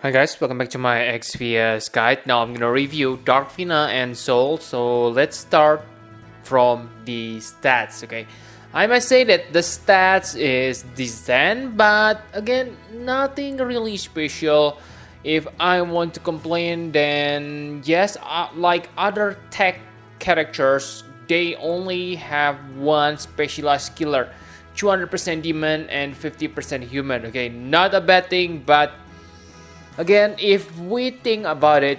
Hi guys, welcome back to my XVS guide. Now I'm gonna review Dark Fina and Soul. So let's start from the stats. Okay, I must say that the stats is decent, but again, nothing really special. If I want to complain, then yes, like other tech characters, they only have one specialized killer, 200% demon and 50% human. Okay, not a bad thing, but again, if we think about it,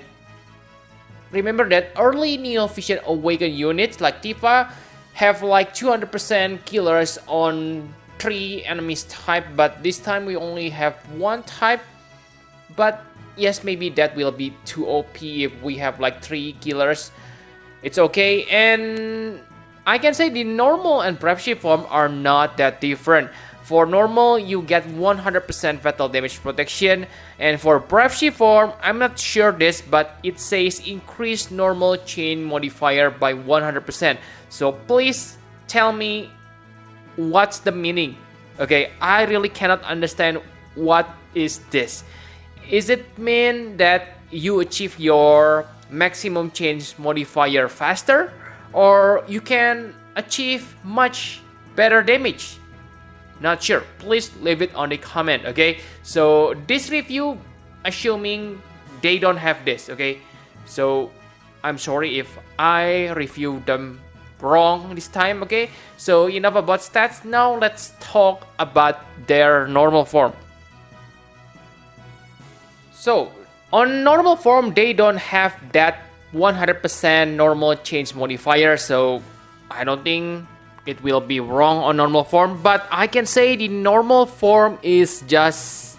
remember that early Neo Vision Awakened units like Tifa have like 200% killers on 3 enemies type, but this time we only have one type. But yes, maybe that will be too OP if we have like 3 killers. It's okay, and I can say the normal and Brave Shift form are not that different. For normal, you get 100% fatal damage protection, and for Brave Shift form, I'm not sure this, but it says increase normal chain modifier by 100%. So please tell me what's the meaning. Okay, I really cannot understand what is this. Is it mean that you achieve your maximum change modifier faster, or you can achieve much better damage? Not sure. Please leave it on the comment. Okay, so this review assuming they don't have this. Okay, so I'm sorry if I reviewed them wrong this time. Okay, so enough about stats. Now let's talk about their normal form. So on normal form, they don't have that 100% normal change modifier, so I don't think it will be wrong on normal form, but I can say the normal form is just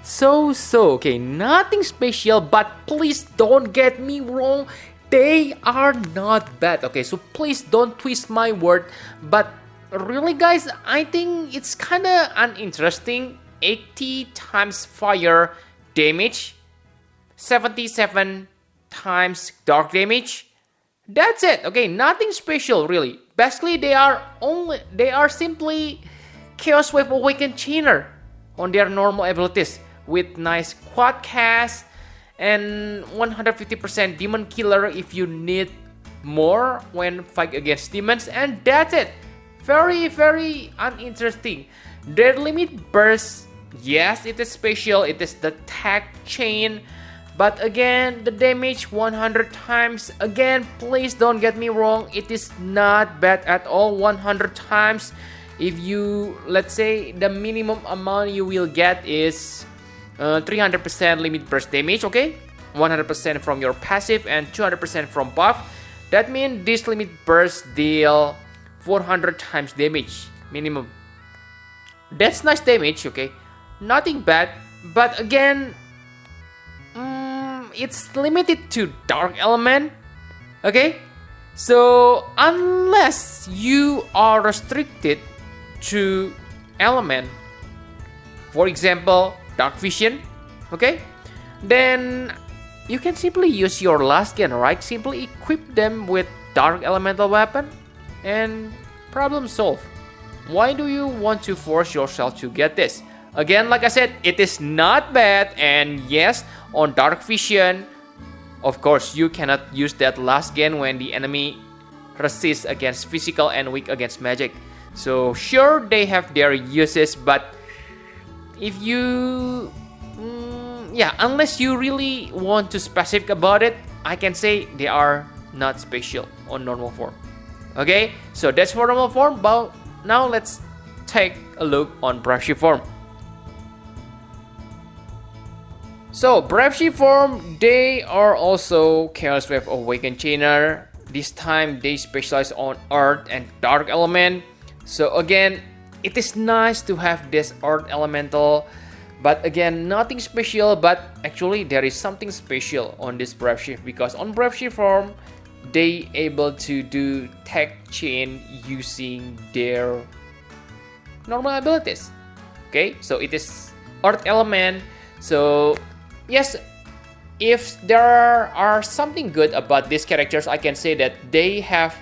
so. Okay, nothing special, but please don't get me wrong, they are not bad. Okay, so please don't twist my word, but really guys, I think it's kinda uninteresting. 80 times fire damage, 77 times dark damage. That's it. Okay, nothing special really. Basically, they are simply Chaos Wave Awakened Chainer on their normal abilities with nice quad cast and 150% demon killer if you need more when fight against demons, and that's it. Very uninteresting. Their limit burst, yes, it is special. It is the tag chain. But again, the damage 100 times. Again, please don't get me wrong. It is not bad at all. 100 times. If you, let's say, the minimum amount you will get is 300% limit burst damage. Okay, 100% from your passive and 200% from buff. That means this limit burst deal 400 times damage minimum. That's nice damage. Okay, nothing bad. But again, it's limited to dark element. Okay, so unless you are restricted to element, for example dark vision, okay, then you can simply use your last gen, right? Simply equip them with dark elemental weapon and problem solved. Why do you want to force yourself to get this? Again, like I said, it is not bad, and yes, on dark vision, of course, you cannot use that last gen when the enemy resists against physical and weak against magic. So sure, they have their uses, but if you, unless you really want to specific about it, I can say they are not special on normal form. Okay, so that's for normal form. But now let's take a look on Brave Shift form. So, Brave Shift form, they are also Chaos Wave Awakened Chainer. This time, they specialize on Earth and Dark Element. So again, it is nice to have this Earth Elemental. But again, nothing special, but actually there is something special on this Brave Shift. Because on Brave Shift form, they able to do tech chain using their normal abilities. Okay, so it is Earth Element. So yes, if there are something good about these characters, I can say that they have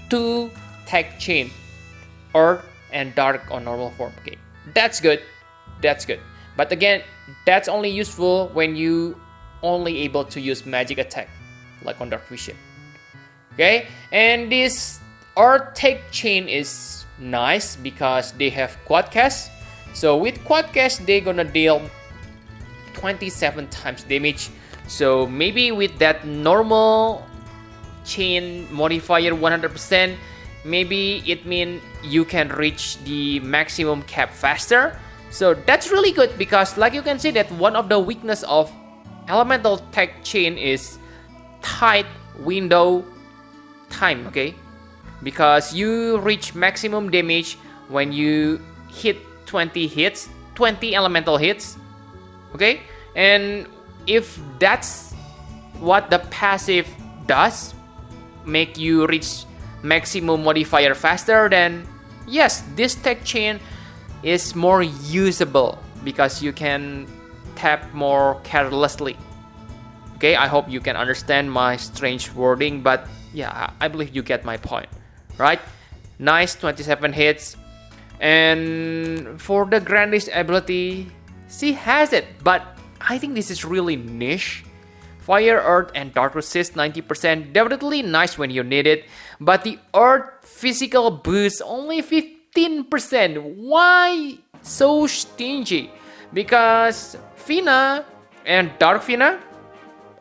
2 tech chain, Earth and Dark on normal form. Okay, that's good. But again, that's only useful when you only able to use magic attack, like on Dark Vision. Okay, and this Earth Tech Chain is nice because they have quad cast. So with quad cast, they're gonna deal 27 times damage. So maybe with that normal chain modifier 100%, maybe it means you can reach the maximum cap faster. So that's really good because like you can see that one of the weakness of elemental tech chain is tight window time, okay? Because you reach maximum damage when you hit 20 hits, 20 elemental hits, okay? And if that's what the passive does, make you reach maximum modifier faster, then yes, this tech chain is more usable because you can tap more carelessly. Okay, I hope you can understand my strange wording, but yeah, I believe you get my point, right? Nice 27 hits. And for the grandest ability, she has it, but I think this is really niche. Fire, Earth, and Dark Resist 90%, definitely nice when you need it, but the Earth physical boost only 15%. Why so stingy? Because Fina and Dark Fina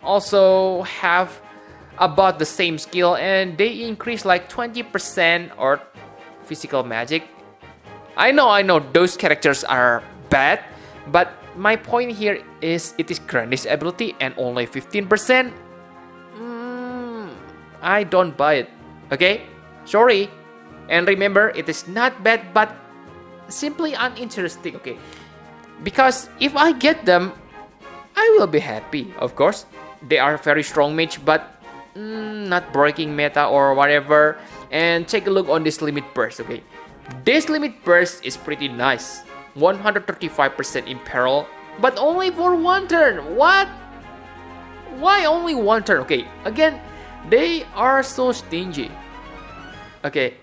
also have about the same skill and they increase like 20% Earth physical magic. I know those characters are bad, but my point here is it is grandest ability and only 15%. I don't buy it. Okay? Sorry. And remember, it is not bad, but simply uninteresting. Okay? Because if I get them, I will be happy, of course. They are very strong mage, but not breaking meta or whatever. And take a look on this limit burst. Okay? This limit burst is pretty nice. 135% in peril, but only for one turn. What? Why only one turn? Okay, again, they are so stingy. Okay,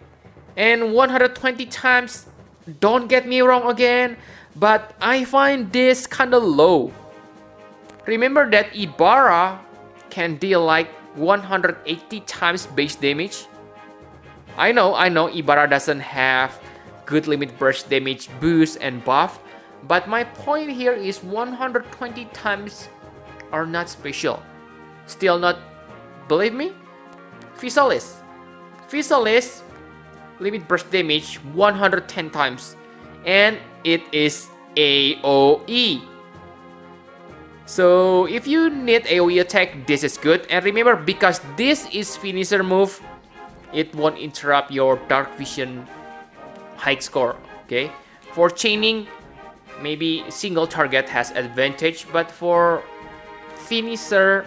and 120 times, don't get me wrong again, but I find this kinda low. Remember that Ibarra can deal like 180 times base damage? I know Ibarra doesn't have good limit burst damage boost and buff, but my point here is 120 times are not special. Still not believe me? Physalis limit burst damage 110 times and it is AoE. So if you need AoE attack, this is good. And remember, because this is finisher move, it won't interrupt your Dark Vision high score. Okay, for chaining, maybe single target has advantage, but for finisher,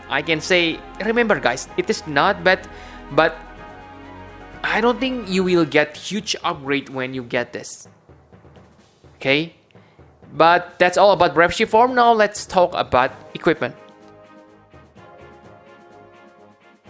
I can say, remember guys, it is not bad, but I don't think you will get huge upgrade when you get this. Okay, but that's all about Brave Shift form. Now let's talk about equipment.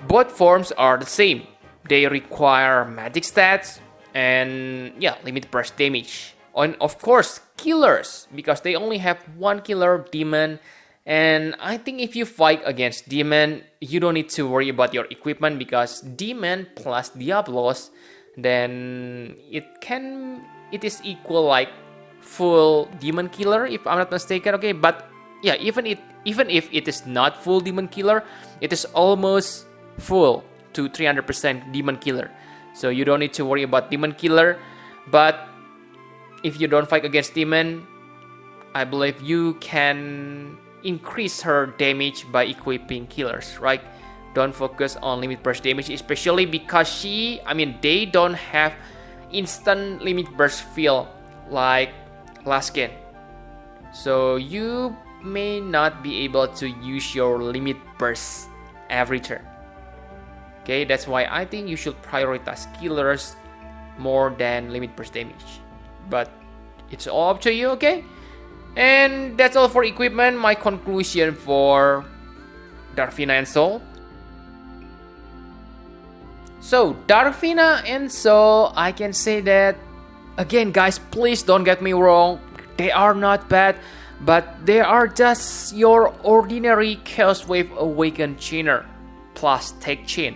Both forms are the same. They require magic stats and limit burst damage. And of course, killers, because they only have one killer, demon. And I think if you fight against demon, you don't need to worry about your equipment because demon plus Diablos, then it is equal like full demon killer if I'm not mistaken. Okay, but yeah, even if it is not full demon killer, it is almost full to 300% demon killer. So you don't need to worry about demon killer. But if you don't fight against demon, I believe you can increase her damage by equipping killers, right? Don't focus on limit burst damage, especially because they don't have instant limit burst feel like last gen. So you may not be able to use your limit burst every turn. Okay, that's why I think you should prioritize killers more than limit burst damage. But it's all up to you, okay? And that's all for equipment. My conclusion for Dark Fina and Soul. So Dark Fina and Soul, I can say that Again, guys, please don't get me wrong. They are not bad, but they are just your ordinary Chaos Wave Awakened Chainer plus Tech Chain,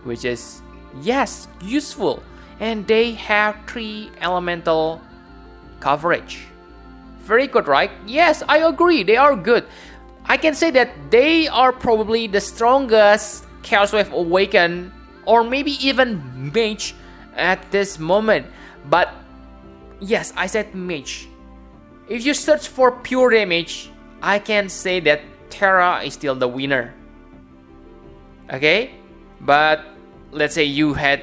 which is, yes, useful. And they have 3 elemental coverage. Very good, right? Yes, I agree, they are good. I can say that they are probably the strongest Chaos Wave Awakened, or maybe even Mage at this moment. But yes, I said Mage. If you search for pure damage, I can say that Terra is still the winner. Okay? But let's say you had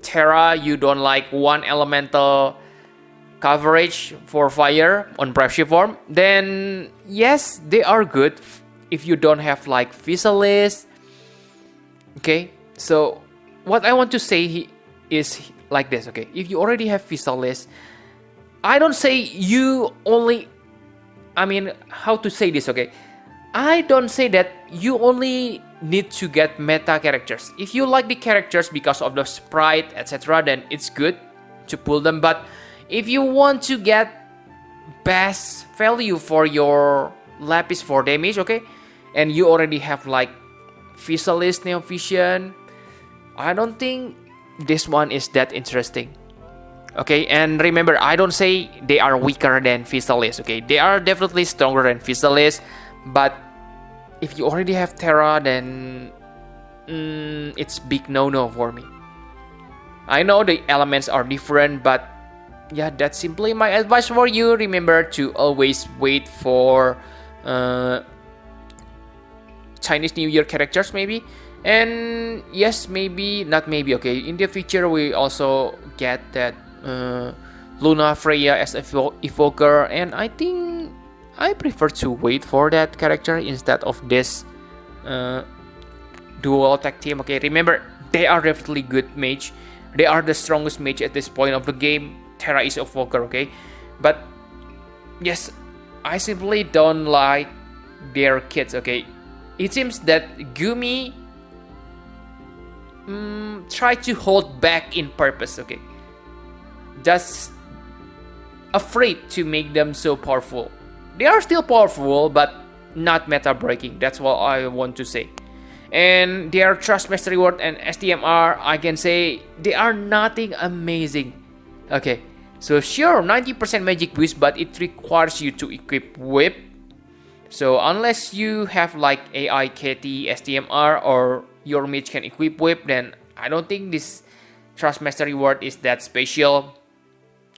Terra, you don't like 1 elemental coverage for fire on Brave Shift form, then yes, they are good if you don't have like Physalis. Okay? So what I want to say is like this, okay? If you already have Physalis, I don't say you only, how to say this, okay? I don't say that you only need to get meta characters. If you like the characters because of the sprite, etc., then it's good to pull them. But if you want to get best value for your Lapis for damage, okay, and you already have like Physalis, Neo Vision, I don't think this one is that interesting. Okay, and remember, I don't say they are weaker than Physalis, okay? They are definitely stronger than Physalis, but if you already have Terra, then it's big no-no for me. I know the elements are different, but yeah, that's simply my advice for you. Remember to always wait for Chinese New Year characters maybe. And yes, maybe, not maybe, okay, in the future we also get that Luna Freya as evoker, and I think I prefer to wait for that character instead of this dual tag team. Okay, remember, they are definitely good mage. They are the strongest mage at this point of the game. Terra is evoker, okay, but yes, I simply don't like their kids. Okay, it seems that Gumi try to hold back in purpose, okay, just afraid to make them so powerful. They are still powerful, but not meta breaking. That's what I want to say. And their Trust Mastery Word and STMR, I can say they are nothing amazing. Okay, so sure, 90% magic boost, but it requires you to equip Whip. So unless you have like AI, KT, STMR, or your mage can equip Whip, then I don't think this Trust Mastery Word is that special.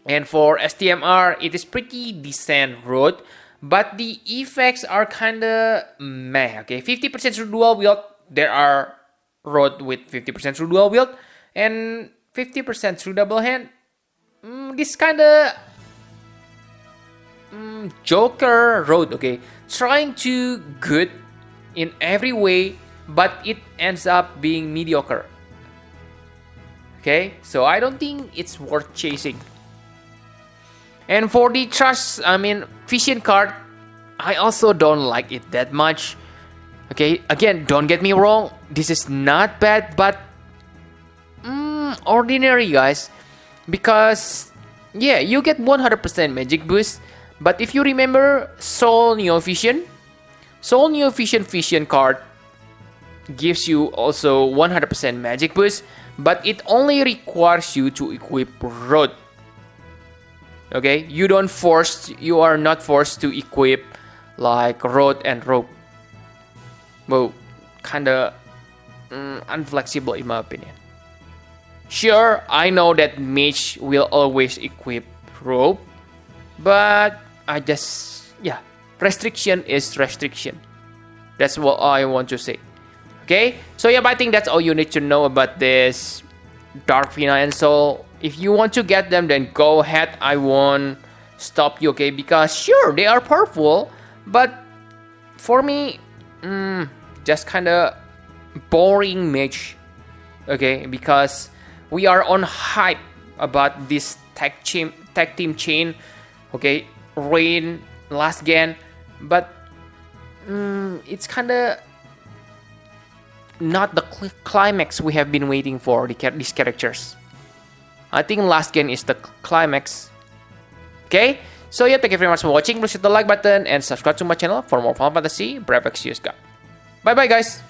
And for STMR, it is pretty decent road, but the effects are kinda meh. Okay, 50% through dual wield. There are road with 50% through dual wield and 50% through double hand. This kinda Joker road. Okay, trying to good in every way, but it ends up being mediocre. Okay, so I don't think it's worth chasing. And for the Vision card, I also don't like it that much. Okay, again, don't get me wrong, this is not bad, but ordinary, guys. Because, yeah, you get 100% magic boost, but if you remember Soul Neo Vision Vision card gives you also 100% magic boost, but it only requires you to equip Road. Okay, you are not forced to equip like Road and Rope. Well, kinda unflexible in my opinion. Sure, I know that Mage will always equip Rope, but I just, restriction is restriction. That's what I want to say. Okay, so but I think that's all you need to know about this Dark Fina and Soul. If you want to get them, then go ahead. I won't stop you, okay? Because sure, they are powerful, but for me, just kinda boring mage, okay? Because we are on hype about this tag team chain, okay? Rain, last gen, but it's kinda not the climax we have been waiting for these characters. I think last game is the climax. Okay, so yeah, thank you very much for watching. Please hit the like button and subscribe to my channel for more Final Fantasy Brave Exvius guide. Bye bye guys.